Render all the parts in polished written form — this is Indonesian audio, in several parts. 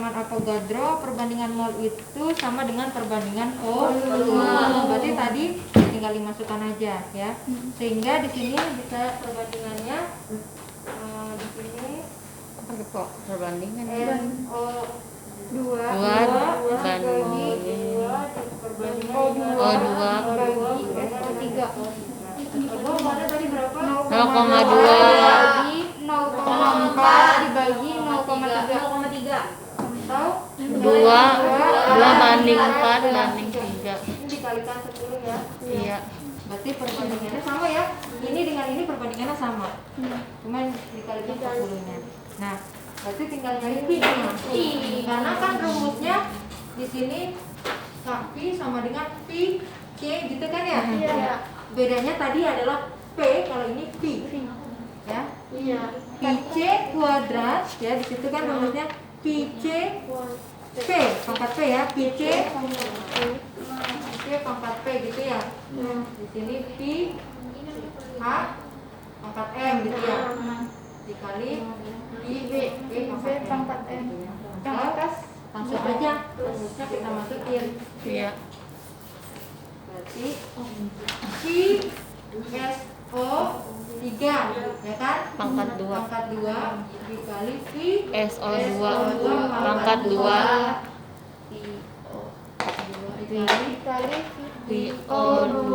perbandingan Avogadro, perbandingan mol itu sama dengan perbandingan volume. Berarti tadi tinggal dimasukkan aja ya. Sehingga di sini bisa perbandingannya di sini perbandingan NO2 banding O2 bagi SO3. Mana tadi berapa? 0,2 0,4 dibagi 0,3 atau 2 banding 4 banding 3. Ini dikalikan 10 ya. Iya. Berarti perbandingannya sama ya. Ini dengan ini perbandingannya sama. Cuman dikalikan 10-nya. Nah, berarti tinggal nyari pi-nya. Karena kan rumusnya di sini P sama dengan pi C gitu kan ya? Iya. Bedanya tadi adalah P, kalau ini pi. Ya. Iya. Pi C kuadrat ya, di situ kan rumusnya pi C P pangkat P ya, pi C pangkat P gitu ya. Di sini pi H pangkat M gitu ya. Dikali pi V pangkat M. Yang atas langsung aja rumusnya kita masukin. Iya. Berarti pi SO 3 ya kan? Pangkat 2 dikali pi SO2 pangkat 2 dikali PO2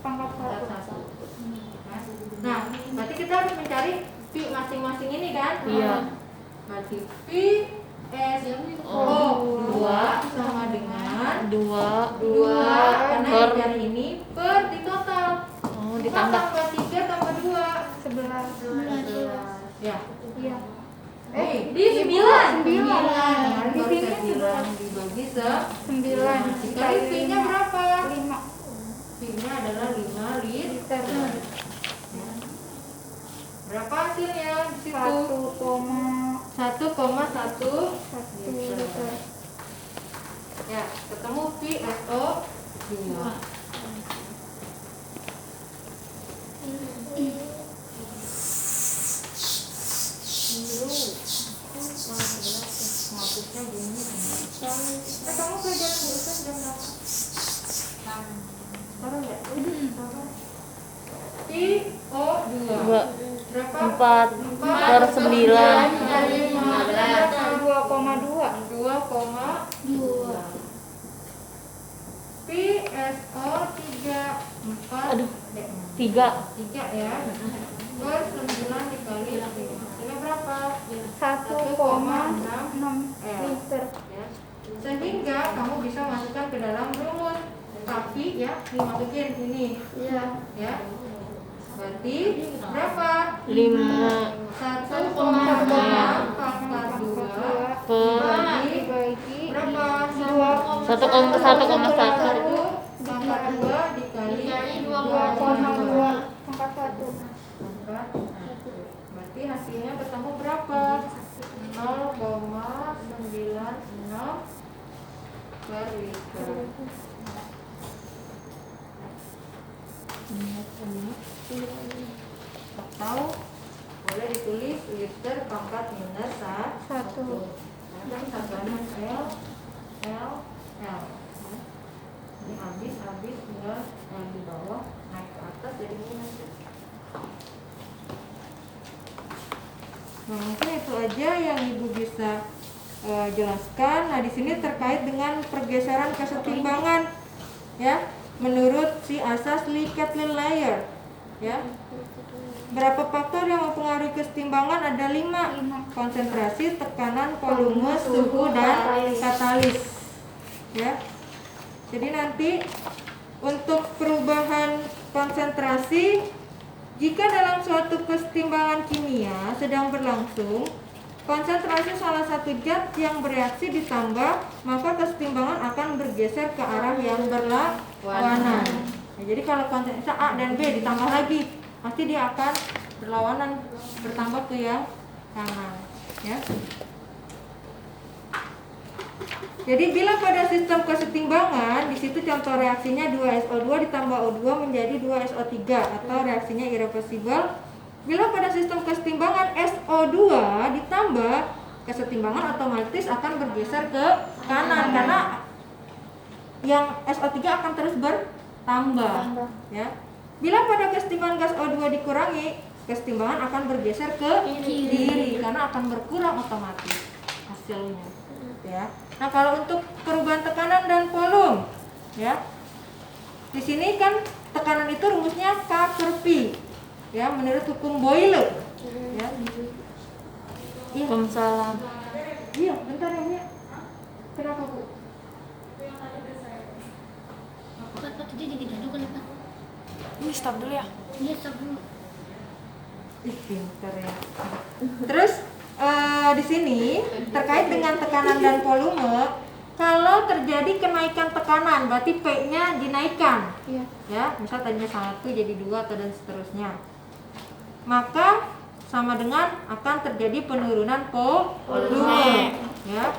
pangkat 1. Nah, berarti kita harus mencari pi masing-masing ini kan? Iya. Berarti pi SO2 sama dengan 2 karena yang cari ini per di total. Ditambah 3 tambah 2 11 ya. Iya. Di 9 di sini 9 dibagi 9 dikali pi-nya berapa? 5. Pi-nya adalah 5 liter. Berapa hasilnya di situ? 1,1 liter. Ya, ketemu pi SO 2. Kamu kerjaan urusan jam berapa? Taruh ya? Pi O 2 berapa? 4 per 9 2,2 Pi SO 3 4 3 ya per 9 dikali ini berapa? 1,6 liter ya. Sehingga kamu bisa masukkan ke dalam rumus, tapi ya dimasukin ini ya. Berarti berapa? 5 1,6 pangkat 2 bagi berapa? 1,1 pangkat 2 dikali 2,2 pangkat 1. Berarti hasilnya ketemu berapa? 0,90 per liter. Atau boleh ditulis liter pangkat minus 1 dan satuannya L. Ini habis tinggal yang di bawah naik ke atas jadi minus. Nah, mungkin itu aja yang Ibu bisa jelaskan. Nah, di sini terkait dengan pergeseran kesetimbangan ya, menurut si asas Lee-Catlin-Layer ya. Berapa faktor yang mempengaruhi kesetimbangan? Ada 5. Konsentrasi, tekanan, volume, suhu, dan katalis ya. Jadi nanti untuk perubahan konsentrasi, jika dalam suatu kesetimbangan kimia sedang berlangsung, konsentrasi salah satu zat yang bereaksi ditambah, maka kesetimbangan akan bergeser ke arah yang berlawanan. Nah, jadi kalau konsentrasi A dan B ditambah lagi, pasti dia akan berlawanan, bertambah ke yang kanan ya. Jadi bila pada sistem kesetimbangan, di situ contoh reaksinya 2SO2 ditambah O2 menjadi 2SO3 atau reaksinya irreversible. Bila pada sistem kesetimbangan SO2 ditambah kesetimbangan otomatis akan bergeser ke kanan karena yang SO3 akan terus bertambah ya. Bila pada kesetimbangan gas O2 dikurangi, kesetimbangan akan bergeser ke kiri karena akan berkurang otomatis hasilnya ya. Nah, kalau untuk perubahan tekanan dan volume ya. Di sini kan tekanan itu rumusnya K per P ya, menurut hukum Boyle ya. Iya. Waalaikumsalam. Iya, bentar ya, Bu. Kenapa, Bu? Pak tadi jadi duduk kan Pak? Ini stop dulu ya. Iya stop dulu. Ih, pintar ya. Terus di sini terkait dengan tekanan dan volume, kalau terjadi kenaikan tekanan, berarti P-nya dinaikkan. Iya. Ya, misal tadinya 1 jadi 2 atau dan seterusnya. Maka sama dengan akan terjadi penurunan volume. Ya.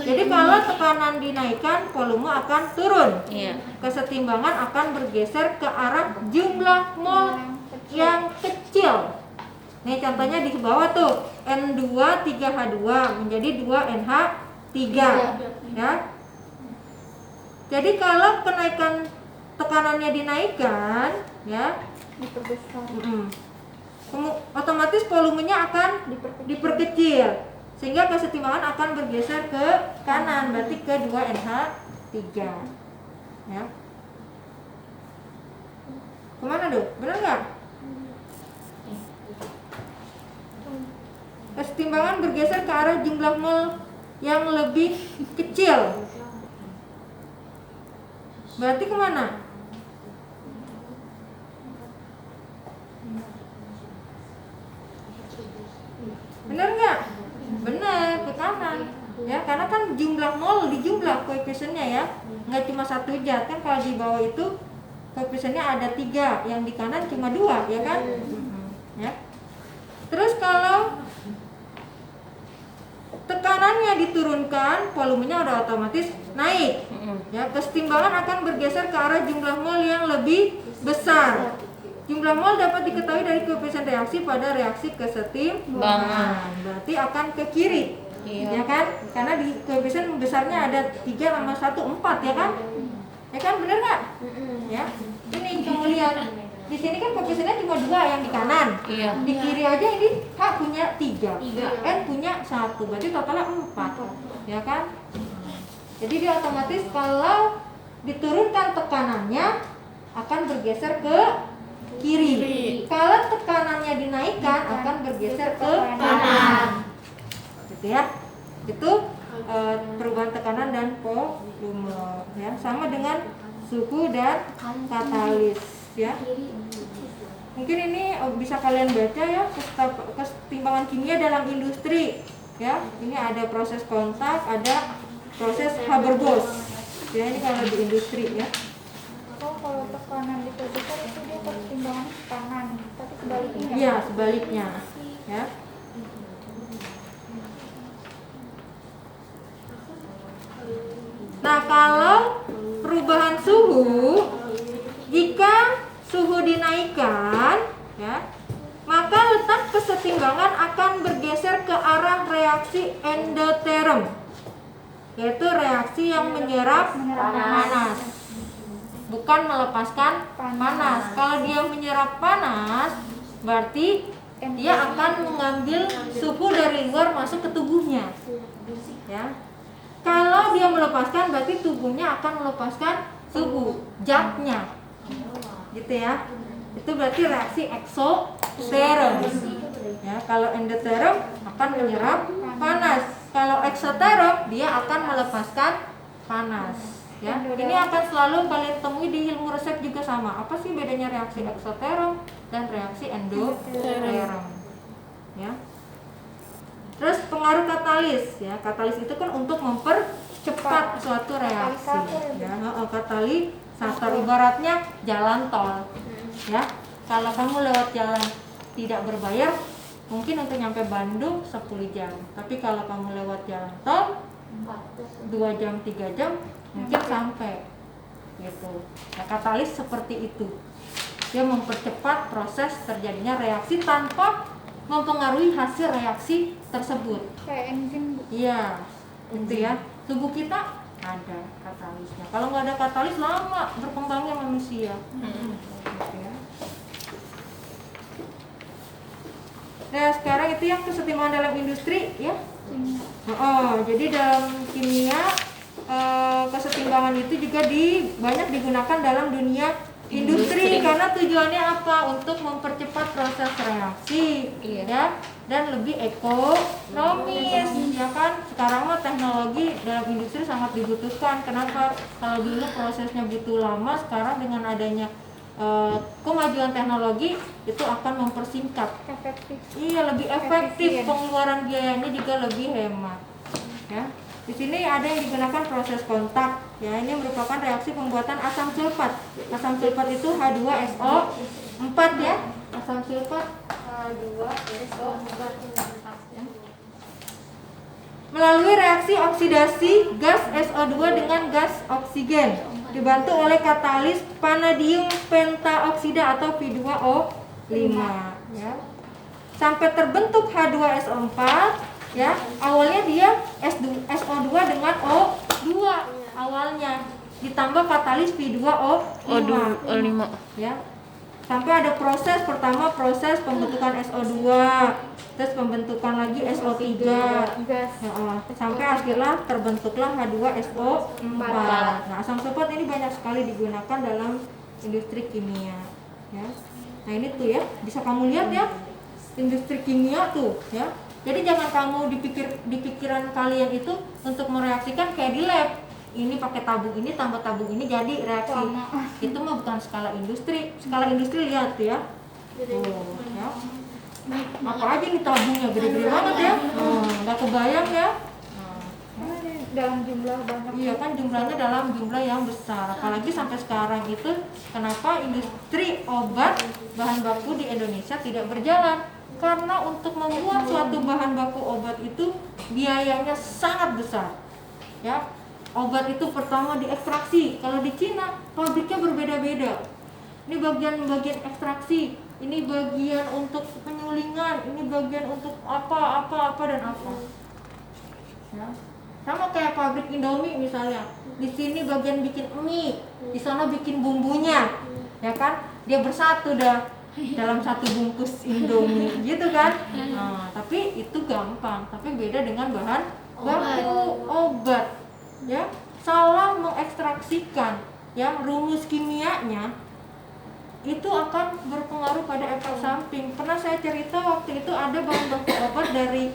Jadi kalau tekanan dinaikkan, volume akan turun. Iya. Kesetimbangan akan bergeser ke arah jumlah mol yang kecil. Nih contohnya di bawah tuh, N2 3H2 menjadi 2NH3 ya. Jadi kalau kenaikan tekanannya dinaikkan ya, otomatis volumenya akan diperkecil sehingga kesetimbangan akan bergeser ke kanan, berarti ke 2NH3 ya. Kemana tuh? Benar nggak? Kesetimbangan bergeser ke arah jumlah mol yang lebih kecil. Berarti kemana? Benar nggak? Benar, ke kanan. Ya, karena kan jumlah mol dijumlah koefisiennya ya, nggak cuma satu zat kan. Kalau di bawah itu koefisiennya ada 3, yang di kanan cuma 2, ya kan? Ya. Terus kalau tekanannya diturunkan, volumenya udah otomatis naik. Ya, kesetimbangan akan bergeser ke arah jumlah mol yang lebih besar. Jumlah mol dapat diketahui dari koefisien reaksi pada reaksi kesetimbangan. Berarti akan ke kiri. Iya. Ya kan? Karena di koefisien besarnya ada 3 sama 1, 4 ya kan? Ya kan, bener nggak? Ya. Ini kamu lihat. Di sini kan koefisiennya cuma 2 yang di kanan. Iya. Di kiri aja ini H punya 3, N punya 1, berarti totalnya 4. Ya kan? Jadi dia otomatis kalau diturunkan tekanannya akan bergeser ke kiri. Kalau tekanannya dinaikkan akan bergeser ke kanan. Gitu ya. Itu perubahan tekanan dan volume ya, sama dengan suhu dan katalis ya. Mungkin ini bisa kalian baca ya, kesetimbangan kimia dalam industri ya. Ini ada proses kontak, ada proses Haber-Bosch ya, ini kalau di industri ya. Oh, kalau tekanan diperbesar itu dia kesetimbangan kanan, tapi sebaliknya. Iya, sebaliknya ya. Nah, kalau perubahan suhu, jika suhu dinaikkan ya, maka letak kesetimbangan akan bergeser ke arah reaksi endoterm, yaitu reaksi yang menyerap panas, bukan melepaskan panas. Kalau dia menyerap panas, berarti dia akan mengambil suhu dari luar masuk ke tubuhnya ya. Kalau dia melepaskan, berarti tubuhnya akan melepaskan suhu, zatnya gitu ya. Itu berarti reaksi eksoterm ya. Kalau endoterm akan menyerap panas, kalau eksoterm dia akan melepaskan panas ya. Ini akan selalu kalian temui di ilmu resep juga sama. Apa sih bedanya reaksi eksoterm dan reaksi endoterm ya. Terus pengaruh katalis ya. Katalis itu kan untuk mempercepat suatu reaksi ya. Katalisator ibaratnya jalan tol ya. Kalau kamu lewat jalan tidak berbayar, mungkin untuk nyampe Bandung 10 jam. Tapi kalau kamu lewat jalan tol 2 jam 3 jam mungkin sampai gitu. Nah, katalis seperti itu. Dia mempercepat proses terjadinya reaksi tanpa mempengaruhi hasil reaksi tersebut. Kayak enzim, Bu. Iya, itu ya. Tubuh kita ada katalisnya. Kalau nggak ada katalis lama berkembangnya manusia. Gitu ya. Nah sekarang itu yang kesetimbangan dalam industri ya. Jadi dalam kimia kesetimbangan itu juga banyak digunakan dalam dunia industri karena tujuannya apa? Untuk mempercepat proses reaksi, ya, dan lebih ekonomis, ya kan? Sekarang mah teknologi dalam industri sangat dibutuhkan. Kenapa? Kalau dulu prosesnya butuh lama, sekarang dengan adanya kemajuan teknologi itu akan mempersingkat. Efektif. Iya, lebih efektif, Efisien. pengeluaran biayanya juga lebih hemat. Ya. Di sini ada yang digunakan proses kontak. Ya, ini merupakan reaksi pembuatan asam sulfat. Asam sulfat itu H2SO4 ya. Asam sulfat H2SO4. Ya. Melalui reaksi oksidasi gas SO2 dengan gas oksigen dibantu oleh katalis vanadium pentaoksida atau V2O5 ya. Sampai terbentuk H2SO4 ya. Awalnya dia SO2 dengan O2 awalnya ditambah katalis V2O5 ya. Sampai ada proses pertama, proses pembentukan SO2, terus pembentukan lagi SO3 Gas. sampai akhirnya terbentuklah H2SO4. Nah, asam sulfat ini banyak sekali digunakan dalam industri kimia ya. Nah ini tuh ya, bisa kamu lihat ya, industri kimia tuh ya. Jadi jangan kamu di pikiran kalian itu untuk mereaksikan kayak di lab. Ini pakai tabung ini tambah tabung ini jadi reaksi. Itu mah bukan skala industri. Skala industri lihat tuh ya. Tuh, ya. Apa aja nih tabungnya gede-gede banget ya. Nggak kebayang ya. Dalam jumlah banyak. Iya kan, jumlahnya dalam jumlah yang besar. Apalagi sampai sekarang itu kenapa industri obat bahan baku di Indonesia tidak berjalan? Karena untuk membuat suatu bahan baku obat itu biayanya sangat besar. Ya. Obat itu pertama diekstraksi. Kalau di Cina pabriknya berbeda-beda. Ini bagian-bagian ekstraksi, ini bagian untuk penyulingan, ini bagian untuk apa dan apa. Ya. Sama kayak pabrik Indomie misalnya. Di sini bagian bikin mie, di sana bikin bumbunya. Ya kan? Dia bersatu dah dalam satu bungkus Indomie gitu kan. Nah, tapi itu gampang, tapi beda dengan bahan baku obat. Ya, salah mengekstraksikan ya rumus kimianya itu akan berpengaruh pada efek samping. Pernah saya cerita waktu itu ada bahan baku obat dari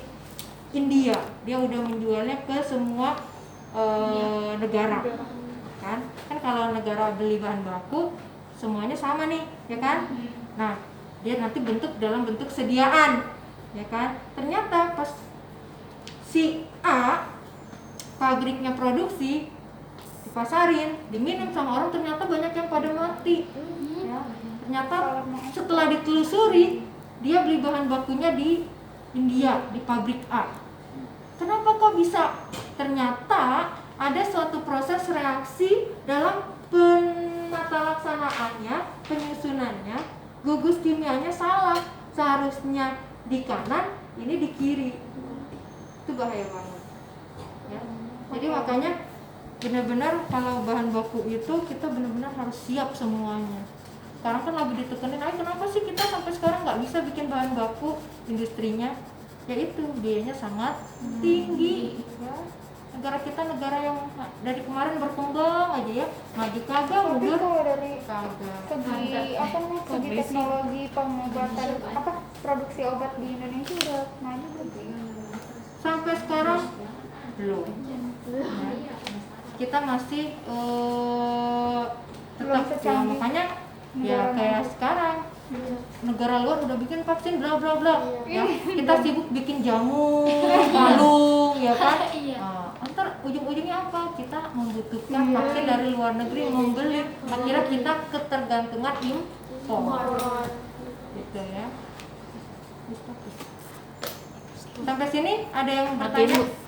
India, dia udah menjualnya ke semua negara kan kalau negara beli bahan baku semuanya sama nih ya kan. Nah dia nanti dalam bentuk sediaan ya kan. Ternyata pas si A pabriknya produksi, dipasarin, diminum sama orang, ternyata banyak yang pada mati ya. Ternyata setelah ditelusuri dia beli bahan bakunya di India, di pabrik A. Kenapa kok bisa? Ternyata ada suatu proses reaksi dalam penatalaksanaannya, penyusunannya, gugus kimianya salah. Seharusnya di kanan, ini di kiri. Itu bahaya banget ya. Jadi makanya benar-benar kalau bahan baku itu kita benar-benar harus siap semuanya. Sekarang kan lagi ditekenin, kenapa sih kita sampai sekarang nggak bisa bikin bahan baku industrinya? Ya itu biayanya sangat tinggi ya. Negara kita negara yang dari kemarin berkembang aja ya, maju kagak, Tapi mundur kalau dari kagak. segi teknologi pengobatan produksi obat di Indonesia udah maju belum? Sampai sekarang belum. Kita masih tetap ya, makanya ya kayak sekarang negara luar udah bikin vaksin bla bla bla ya, kita sibuk bikin jamu kalung ya kan. Ntar ujung-ujungnya apa? Kita membutuhkan vaksin dari luar negeri, membeli, akhirnya kita ketergantungan impor gitu ya. Sampai sini ada yang bertanya?